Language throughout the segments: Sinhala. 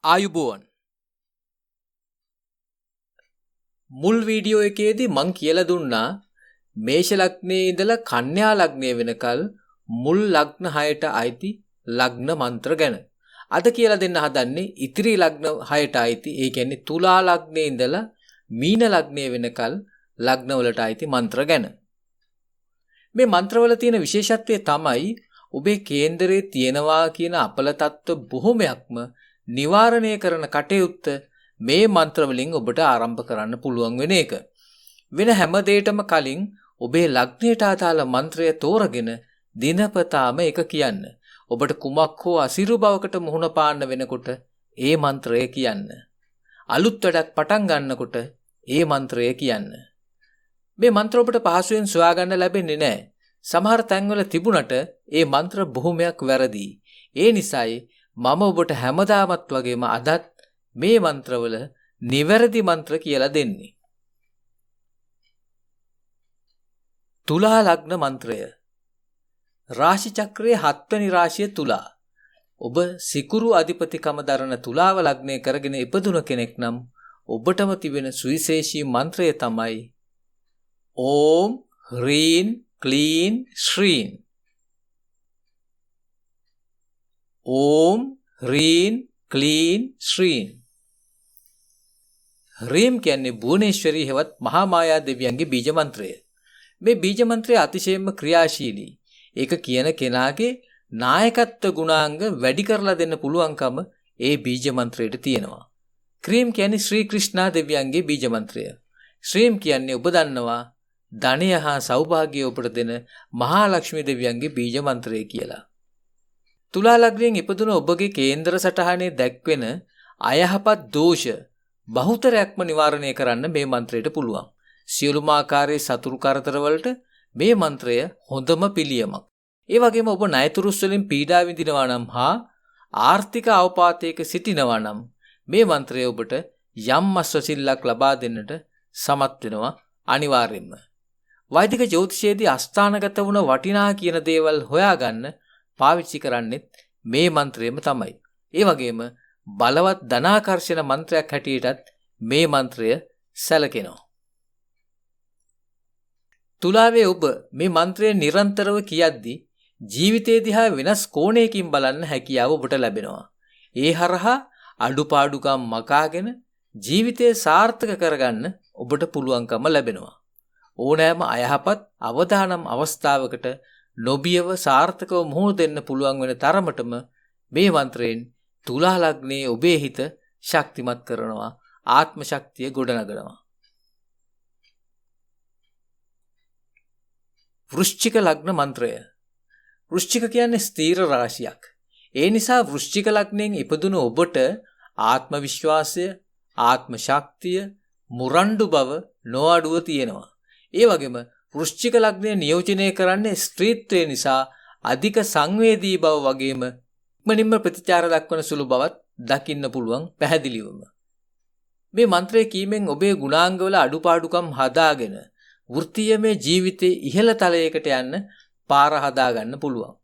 ආයුබෝවන් මුල් වීඩියෝ එකේදී මං කියලා දුන්නා මේෂ ලග්නයේ ඉඳලා කන්‍යා ලග්නය වෙනකල් මුල් ලග්න 6ට අයිති ලග්න මන්ත්‍ර ගැන. අද කියලා දෙන්න හදන්නේ ඉතිරි ලග්න 6ට අයිති ඒ කියන්නේ තුලා ලග්නයේ ඉඳලා මීන ලග්නය වෙනකල් ලග්න වලට අයිති මන්ත්‍ර ගැන. මේ මන්ත්‍රවල තියෙන විශේෂත්වය තමයි ඔබේ කේන්දරයේ තියෙනවා කියන අපල තත්ත්ව බොහොමයක්ම නිවාරණය කරන කටයුත්ත මේ මන්ත්‍ර වලින් ඔබට ආරම්භ කරන්න පුළුවන් වෙන එක. වෙන හැම දෙයකටම කලින් ඔබේ ලග්නයට අදාළ මන්ත්‍රය තෝරගෙන දිනපතාම එක කියන්න. ඔබට කුමක් හෝ අසිරු බවකට මුහුණ පාන්න වෙනකොට ඒ මන්ත්‍රය කියන්න. අලුත් වැඩක් පටන් ගන්නකොට ඒ මන්ත්‍රය කියන්න. මේ මන්ත්‍ර ඔබට පහසුවෙන් සොයා ගන්න ලැබෙන්නේ නැහැ. සමහර තැන්වල තිබුණට ඒ මන්ත්‍ර බොහොමයක් වැරදි. ඒ නිසායි මම ඔබට හැමදාමත් වගේම අදත් මේ මන්ත්‍රවල නිවැරදි මන්ත්‍ර කියලා දෙන්නේ. තුලා ලග්න මන්ත්‍රය. රාශි චක්‍රයේ 7 වෙනි රාශිය තුලා. ඔබ සිකුරු අධිපතිකම දරන තුලාව ලග්නය කරගෙන ඉපදුන කෙනෙක් නම් ඔබටම තිබෙන සුවිශේෂී මන්ත්‍රය තමයි ඕම් හ්‍රීන් ක්ලීන් ශ්‍රීන්. ඕම් හ්‍රීන් ක්ලීන් ශ්‍රීන්. හ්‍රීම් කියන්නේ භුවනේශ්වරී හෙවත් මහා මායා දෙවියන්ගේ බීජ මන්ත්‍රය. මේ බීජ මන්ත්‍රය අතිශයින්ම ක්‍රියාශීලී. ඒක කියන කෙනාගේ නායකත්ව ගුණාංග වැඩි කරලා දෙන්න පුළුවන්කම ඒ බීජ මන්ත්‍රයට තියෙනවා. ක්‍රීම් කියන්නේ ශ්‍රී ක්‍රිෂ්ණා දෙවියන්ගේ බීජ මන්ත්‍රය. ශ්‍රීම් කියන්නේ ඔබ දන්නවා ධනය හා සෞභාග්‍යය ඔබට දෙන මහා ලක්ෂ්මී දෙවියන්ගේ බීජ මන්ත්‍රය කියලා. තුලා ලග්නයෙන් ඉපදුන ඔබගේ කේන්දර සටහනේ දැක්වෙන අයහපත් දෝෂ බහුතරයක්ම නිවාරණය කරන්න මේ මන්ත්‍රයට පුළුවන්. සියලුම ආකාරයේ සතුරු කරදර වලට මේ මන්ත්‍රය හොඳම පිළියමක්. ඒ වගේම ඔබ ණයතුරුස් වලින් පීඩා විඳිනවා නම් හා ආර්ථික අවපාතයක සිටිනවා නම් මේ මන්ත්‍රය ඔබට යම් අස්වැසිල්ලක් ලබා දෙන්නට සමත් වෙනවා අනිවාර්යෙන්ම. වෛදික ජ්‍යොතිෂයේදී අස්ථානගත වුණ වටිනා කියන දේවල් හොයාගන්න පාවිච්චි කරන්නෙත් මේ මන්ත්‍රයම තමයි. ඒ වගේම බලවත් ධනාකර්ෂණ මන්ත්‍රයක් හැටියටත් මේ මන්ත්‍රය සැලකෙනවා. තුලාවේ ඔබ මේ මන්ත්‍රය නිරන්තරව කියද්දී ජීවිතය දිහා වෙනස් කෝණයකින් බලන්න හැකියාව ඔබට ලැබෙනවා. ඒ හරහා අඩුපාඩුකම් මකාගෙන ජීවිතය සාර්ථක කරගන්න ඔබට පුළුවන්කම ලැබෙනවා. ඕනෑම අයහපත් අවදානම් අවස්ථාවකට නොබියව සාර්ථකව මුහුණ දෙන්න පුළුවන් වෙන තරමටම මේ මන්ත්‍රයෙන් තුලා ලග්නයේ ඔබේ හිත ශක්තිමත් කරනවා, ආත්ම ශක්තිය ගොඩනගනවා. වෘශ්චික ලග්න මන්ත්‍රය. වෘශ්චික කියන්නේ ස්ථීර රාශියක්. ඒ නිසා වෘශ්චික ලග්නයෙන් ඉපදුණු ඔබට ආත්ම විශ්වාසය, ආත්ම ශක්තිය, මුරණ්ඩු බව නොඅඩුව තියෙනවා. ඒ වගේම වෘශ්චික ලග්නය නියෝජනය කරන්නේ ස්ත්‍රීත්වය නිසා අධික සංවේදී බව වගේම ඉක්මනින්ම ප්‍රතිචාර දක්වන සුළු බවත් දකින්න පුළුවන් පැහැදිලිවම. මේ මන්ත්‍රය කීමෙන් ඔබේ ගුණාංගවල අඩුපාඩුකම් හදාගෙන වෘත්තීයමය ජීවිතයේ ඉහළ තලයකට යන්න පාර හදාගන්න පුළුවන්.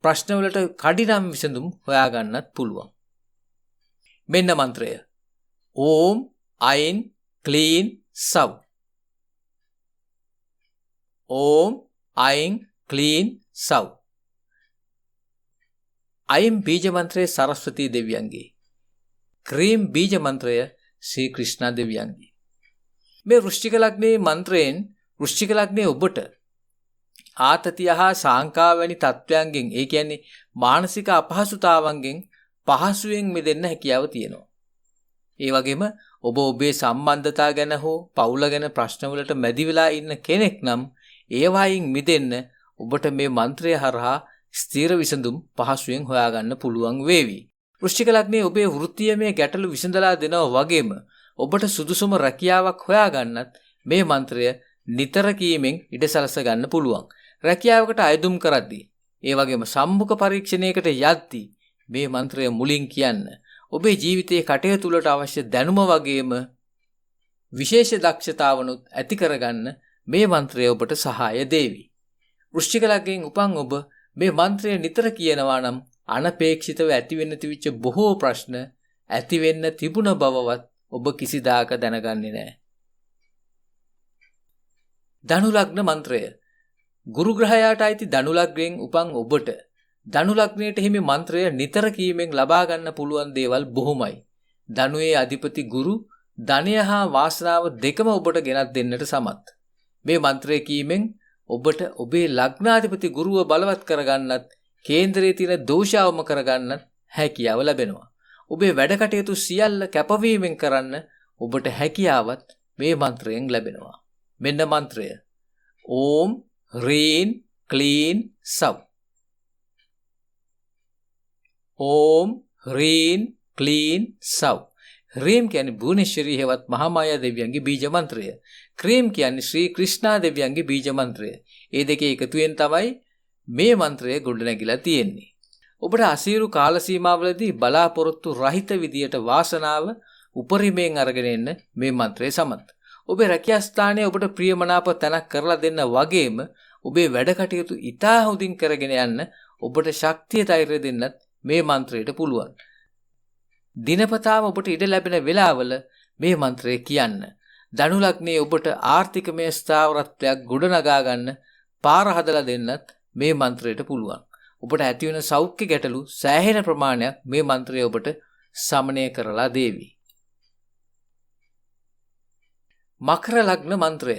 ප්‍රශ්නවලට කඩිනම් විසඳුම් හොයාගන්නත් පුළුවන්. මෙන්න මන්ත්‍රය. ඕම් අයින් ක්ලීන් සව්. ඕම් අයින් ක්ලීන් සව්. අයින් බීජ මන්ත්‍රය සරස්වතී දෙවියන්ගේ. ක්‍රීම් බීජ මන්ත්‍රය ශ්‍රී ක්‍රිෂ්ණා දෙවියන්ගේ. මේ වෘශ්චික ලග්නයේ මන්ත්‍රයෙන් වෘශ්චික ලග්නයේ ඔබට ආතතිය හා සාංකා වැනි තත්වයන්ගෙන් ඒ කියන්නේ මානසික අපහසුතාවන්ගෙන් පහසුවෙන් මිදෙන්න හැකියාව තියෙනවා. ඒ වගේම ඔබ ඔබේ සම්බන්ධතා ගැන හෝ පවුල ගැන ප්‍රශ්නවලට මැදි වෙලා ඉන්න කෙනෙක් නම් ඒවායින් මිදෙන්න ඔබට මේ මන්ත්‍රය හරහා ස්ථීර විසඳුම් පහසුවෙන් හොයාගන්න පුළුවන් වේවි. වෘශ්චික ලග්නයේ ඔබේ වෘත්තීයමය ගැටලු විසඳලා දෙනවා වගේම ඔබට සුදුසුම රැකියාවක් හොයාගන්නත් මේ මන්ත්‍රය නිතර කීමෙන් ඉඩ සලස ගන්න පුළුවන්. රැකියාවකට අයදුම් කරද්දී, ඒ වගේම සම්මුඛ පරීක්ෂණයකට යද්දී මේ මන්ත්‍රය මුලින් කියන්න. ඔබේ ජීවිතයේ කටයුතු වලට අවශ්‍ය දැනුම වගේම විශේෂ දක්ෂතාවනුත් ඇති කරගන්න මේ මන්ත්‍රය ඔබට සහාය දේවි. වෘශ්චික ලග්නයෙන් උපන් ඔබ මේ මන්ත්‍රය නිතර කියනවා නම් අනපේක්ෂිතව ඇතිවෙන්න තිබිච්ච බොහෝ ප්‍රශ්න ඇති වෙන්න තිබුණ බවවත් ඔබ කිසිදාක දැනගන්නේ නැහැ. ධනු ලග්න මන්ත්‍රය. ගුරු ග්‍රහයාට අයිති ධනු ලග්නයෙන් උපන් ඔබට ධනු ලග්නයට හිමි මන්ත්‍රය නිතර කීමෙන් ලබා ගන්න පුළුවන් දේවල් බොහොමයි. ධනුවේ අධිපති ගුරු ධනය හා වාසනාව දෙකම ඔබට ගෙනත් දෙන්නට සමත්. මේ මන්ත්‍රය කීමෙන් ඔබට ඔබේ ලග්නාධිපති ගුරුව බලවත් කරගන්නත් කේන්දරයේ තියෙන දෝෂාවම කරගන්නත් හැකියාව ලැබෙනවා. ඔබේ වැඩ කටයුතු සියල්ල කැපවීමෙන් කරන්න ඔබට හැකියාවත් මේ මන්ත්‍රයෙන් ලැබෙනවා. මෙන්න මන්ත්‍රය. ඕම් රීන් ක්ලීන් සව්. ඕම් රීන් ක්ලීන් සව්. රීම් කියන්නේ භුවනේශ්වරී හේවත් මහාමායා දෙවියන්ගේ බීජ මන්ත්‍රය. ක්‍රීම් කියන්නේ ශ්‍රී ක්‍රිෂ්ණා දෙවියන්ගේ බීජ මන්ත්‍රය. මේ දෙකේ එකතුවෙන් තමයි මේ මන්ත්‍රය ගොඩනැගිලා තියෙන්නේ. ඔබට අසීරු කාල සීමාවලදී බලාපොරොත්තු රහිත විදියට වාසනාව උපරිමයෙන් අරගෙන එන්න මේ මන්ත්‍රය සමත්. ඔබේ රැකියා ස්ථානයේ ඔබට ප්‍රියමනාප තැනක් කරලා දෙන්න වගේම ඔබේ වැඩ කටයුතු ඉතා හොඳින් කරගෙන යන්න ඔබට ශක්තිය ධෛර්යය දෙන්නත් මේ මන්ත්‍රයට පුළුවන්. දිනපතාම ඔබට ඉඩ ලැබෙන වෙලාවල මේ මන්ත්‍රය කියන්න. ධනු ලග්නයේ ඔබට ආර්ථිකමය ස්ථාවරත්වයක් ගොඩනගා ගන්න පාර හදලා දෙන්නත් මේ මන්ත්‍රයට පුළුවන්. ඔබට ඇති වෙන සෞඛ්‍ය ගැටලු සෑහෙන ප්‍රමාණයක් මේ මන්ත්‍රය ඔබට සමනය කරලා දේවි. මකර ලග්න මන්ත්‍රය.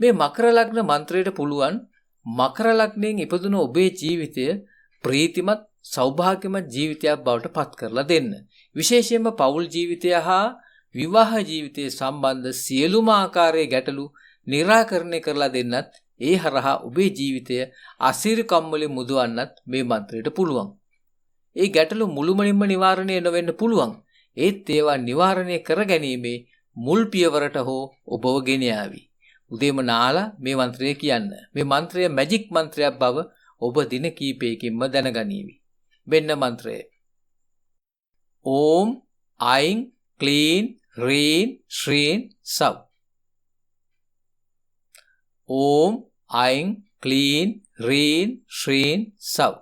මේ මකර ලග්න මන්ත්‍රයට පුළුවන් මකර ලග්නයෙන් ඉපදුන ඔබේ ජීවිතය ප්‍රීතිමත් සෞභාග්‍යමත් ජීවිතයක් බවට පත් කරලා දෙන්න. විශේෂයෙන්ම පෞල් ජීවිතය හා විවාහ ජීවිතය සම්බන්ධ සියලුම ආකාරයේ ගැටලු निराකරණය කරලා දෙන්නත් ඒ හරහා ඔබේ ජීවිතය අසිරිකම් වලින් මුදවන්නත් මේ මන්ත්‍රයට පුළුවන්. ඒ ගැටලු මුළුමනින්ම නිවාරණය නොවෙන්න පුළුවන්. ඒත් ඒවා නිවාරණය කරගැනීමේ මුල් පියවරට හෝ ඔබව ගෙන යාවි. උදේම නාලා මේ මන්ත්‍රය කියන්න. මේ මන්ත්‍රය මැජික් මන්ත්‍රයක් බව ඔබ දින කීපයකින්ම දැනගනීවි. මෙන්න මන්ත්‍රය. ඕම් අයින් ක්ලීන් රීන් ශ්‍රීන් සව්. ඕම් අයින් ක්ලීන් රීන් ශ්‍රීන් සව්.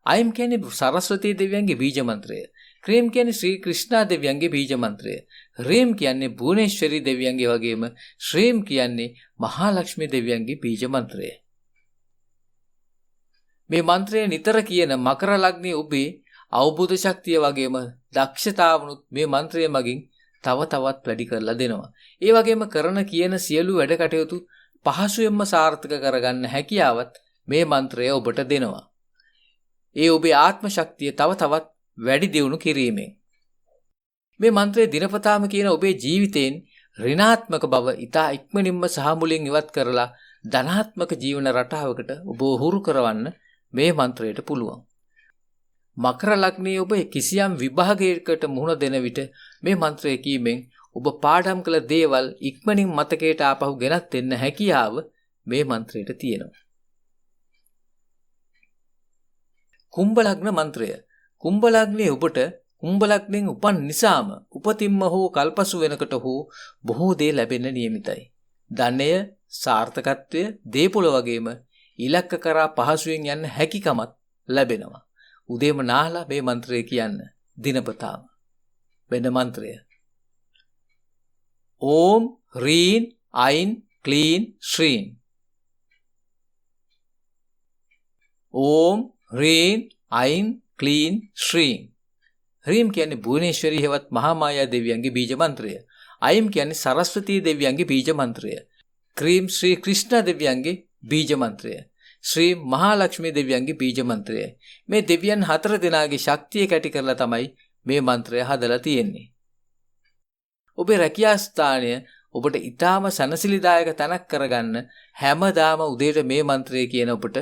අයිම් කියන්නේ සරස්වතී දෙවියන්ගේ බීජ මන්ත්‍රය. ක්‍රීම් කියන්නේ ශ්‍රී ක්‍රිෂ්ණා දෙවියන්ගේ බීජ මන්ත්‍රය. රීම් කියන්නේ භුවනේශ්වරී දෙවියන්ගේ වගේම ශ්‍රීම් කියන්නේ මහා ලක්ෂ්මී දෙවියන්ගේ බීජ මන්ත්‍රය. මේ මන්ත්‍රය නිතර කියන මකර ලග්නයේ ඔබේ අවබෝධ ශක්තිය වගේම දක්ෂතාවනුත් මේ මන්ත්‍රය මගින් තව තවත් වැඩි කරලා දෙනවා. ඒ වගේම කරන කියන සියලු වැඩ කටයුතු පහසුවෙන්ම සාර්ථක කරගන්න හැකියාවත් මේ මන්ත්‍රය ඔබට දෙනවා. ඒ ඔබේ ආත්ම ශක්තිය තව තවත් වැඩි දියුණු කිරීමෙන්. මේ මන්ත්‍රය දිනපතාම කියන ඔබේ ජීවිතයෙන් ඍණාත්මක බව ඉතා ඉක්මනින්ම සහ මුලින් ඉවත් කරලා ධනාත්මක ජීවන රටාවකට ඔබ හුරු කරවන්න මේ මන්ත්‍රයට පුළුවන්. මකර ලග්නයේ ඔබ කිසියම් විභාගයකට මුහුණ දෙන විට මේ මන්ත්‍රය කීමෙන් ඔබ පාඩම් කළ දේවල් ඉක්මනින් මතකයට ආපහු ගෙනත් දෙන්න හැකියාව මේ මන්ත්‍රයට තියෙනවා. කුම්භ ලග්න මන්ත්‍රය. කුම්භ ලග්නයේ ඔබට කුම්භ ලග්නයෙන් උපන් නිසාම උපතින්ම හෝ කල්පසු වෙනකට හෝ බොහෝ දේ ලැබෙන්න නියමිතයි. ධනය, සාර්ථකත්වය, දේපොළ වගේම ඉලක්ක කරා පහසුවෙන් යන්න හැකියාවක් ලැබෙනවා. උදේම නාලා මේ මන්ත්‍රය කියන්න දිනපතාම. වෙන මන්ත්‍රය. ඕම් රීන් අයින් ක්ලීන් ශ්‍රීන්. ඕම් රීන් අයින් ක්ලීන් ශ්‍රීන්. රීම් කියන්නේ භුවනේශ්වරී හේවත් මහාමායා දෙවියන්ගේ බීජ මන්ත්‍රය. අයිම් කියන්නේ සරස්වතී දෙවියන්ගේ බීජ මන්ත්‍රය. ක්‍රීම් ශ්‍රී ක්‍රිෂ්ණ දෙවියන්ගේ බීජ මන්ත්‍රය. ශ්‍රී මහා ලක්ෂ්මී දෙවියන්ගේ බීජ මන්ත්‍රය. මේ දෙවියන් 4 දෙනාගේ ශක්තිය කැටි කරලා තමයි මේ මන්ත්‍රය හදලා තියෙන්නේ. ඔබේ රැකියා ස්ථානය ඔබට ඊටාම සනසිලිදායක තැනක් කරගන්න හැමදාම උදේට මේ මන්ත්‍රය කියන ඔබට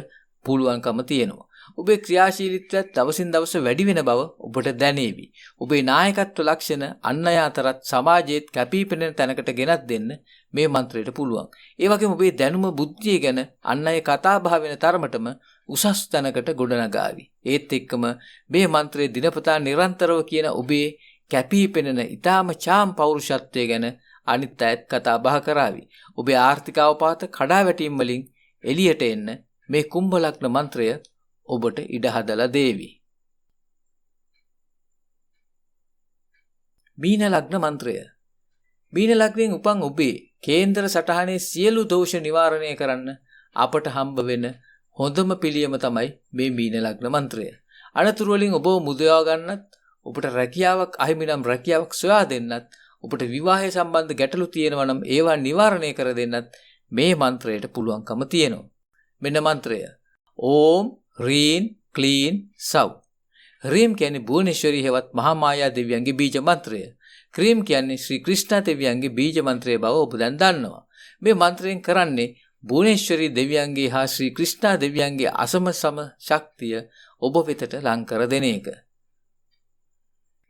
පුළුවන්කම තියෙනවා. ඔබේ ක්‍රියාශීලීත්වය දවසින් දවස වැඩි වෙන බව ඔබට දැනේවි. ඔබේ නායකත්ව ලක්ෂණ අන් අය අතරත් සමාජයේත් කැපී පෙනෙන තැනකට ගෙනත් දෙන්න මේ මන්ත්‍රයට පුළුවන්. ඒ වගේම ඔබේ දැනුම බුද්ධිය ගැන අන් අය කතා බහ වෙන තරමටම උසස් තැනකට ගොඩනගාවි. ඒත් එක්කම මේ මන්ත්‍රයේ දිනපතා නිරන්තරව කියන ඔබේ කැපී පෙනෙන ඊටාම චාම් පෞරුෂත්වය ගැන අනිත් අයත් කතා බහ කරાવી. ඔබේ ආර්ථික අවපාත කඩාවැටීම් වලින් එළියට එන්න මේ කුම්භ ලග්න මන්ත්‍රය ඔබට ඉඩ හදලා දේවි. මීන ලග්න මන්ත්‍රය. මීන ලග්නයෙන් උපන් ඔබේ කේන්දර සටහනේ සියලු දෝෂ නිවාරණය කරන්න අපට හම්බ වෙන හොඳම පිළියම තමයි මේ මීන ලග්න මන්ත්‍රය. අනතුරු වලින් ඔබව මුදවා ගන්නත්, ඔබට රැකියාවක් අහිමි නම් රැකියාවක් සොයා දෙන්නත්, ඔබට විවාහය සම්බන්ධ ගැටලු තියෙනවා නම් ඒවා නිවාරණය කර දෙන්නත් මේ මන්ත්‍රයට පුළුවන්කම තියෙනවා. මෙන්න මන්ත්‍රය. ඕම් රීන් ක්ලීන් සව්. රීම් කියන්නේ භුවනේශ්වරී හෙවත් මහා මායා දෙවියන්ගේ බීජ මන්ත්‍රය. ක්‍රීම් කියන්නේ ශ්‍රී ක්‍රිෂ්ණ දෙවියන්ගේ බීජ මන්ත්‍රය බව ඔබ දැන් දන්නවා. මේ මන්ත්‍රයෙන් කරන්නේ භුවනේශ්වරී දෙවියන්ගේ හා ශ්‍රී ක්‍රිෂ්ණ දෙවියන්ගේ අසම සම ශක්තිය ඔබ වෙතට ලං කර දෙන එක.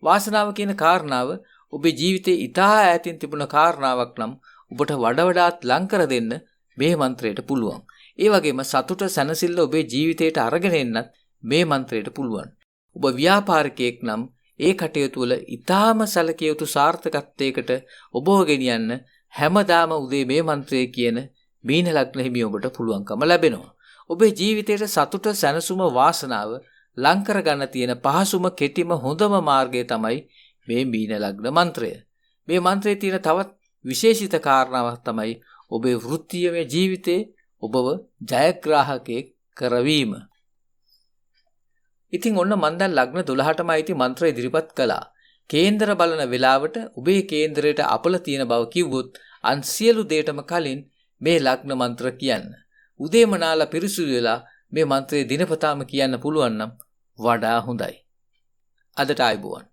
වාසනාව කියන කාරණාව ඔබේ ජීවිතේ ඉතා ඈතින් තිබුණ කාරණාවක් නම් ඔබට වඩාත් ලං කර දෙන්න මේ මන්ත්‍රයට පුළුවන්. ඒ වගේම සතුට සැනසෙල්ල ඔබේ ජීවිතයට අරගෙන එන්නත් මේ මන්ත්‍රයට පුළුවන්. ඔබ ව්‍යාපාරිකයෙක් නම් ඒ කටයුතු වල ඉතාම සැලකිය යුතු සාර්ථකත්වයකට ඔබව ගෙනියන්න හැමදාම උදේ මේ මන්ත්‍රය කියන මීන ලග්න හිමි ඔබට පුළුවන්කම ලැබෙනවා. ඔබේ ජීවිතයට සතුට සැනසුම වාසනාව ලං කර ගන්න තියෙන පහසුම කෙටිම හොඳම මාර්ගය තමයි මේ මීන ලග්න මන්ත්‍රය. මේ මන්ත්‍රයේ තියෙන තවත් විශේෂිත කාරණාවක් තමයි ඔබේ වෘත්තීය ජීවිතේ ඔබව ජයග්‍රාහකයෙක් කරවීම. ඉතින් ඔන්න මන් දැන් ලග්න 12ටම අයිති මන්ත්‍ර ඉදිරිපත් කළා. කේන්දර බලන වෙලාවට ඔබේ කේන්දරයට අපල තියෙන බව කිව්වොත් අන් සියලු දේටම කලින් මේ ලග්න මන්ත්‍ර කියන්න. උදේම නාලා පිරිසුදු වෙලා මේ මන්ත්‍රය දිනපතාම කියන්න පුළුවන් නම් වඩා හොඳයි. අදට ආයුබෝවන්.